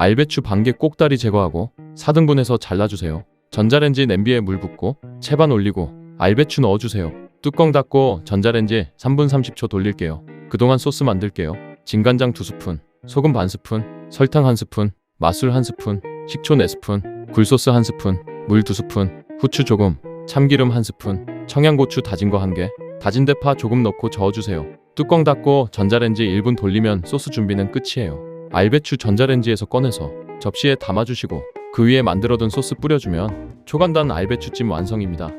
알배추 반개 꼭다리 제거하고 4등분해서 잘라주세요. 전자레인지 냄비에 물 붓고 채반 올리고 알배추 넣어주세요. 뚜껑 닫고 전자레인지 3분 30초 돌릴게요. 그동안 소스 만들게요. 진간장 2스푼, 소금 반스푼, 설탕 1스푼, 맛술 1스푼, 식초 4스푼, 굴소스 1스푼, 물 2스푼, 후추 조금, 참기름 1스푼, 청양고추 다진 거 1개, 다진 대파 조금 넣고 저어주세요. 뚜껑 닫고 전자레인지 1분 돌리면 소스 준비는 끝이에요. 알배추 전자레인지에서 꺼내서 접시에 담아주시고 그 위에 만들어둔 소스 뿌려주면 초간단 알배추찜 완성입니다.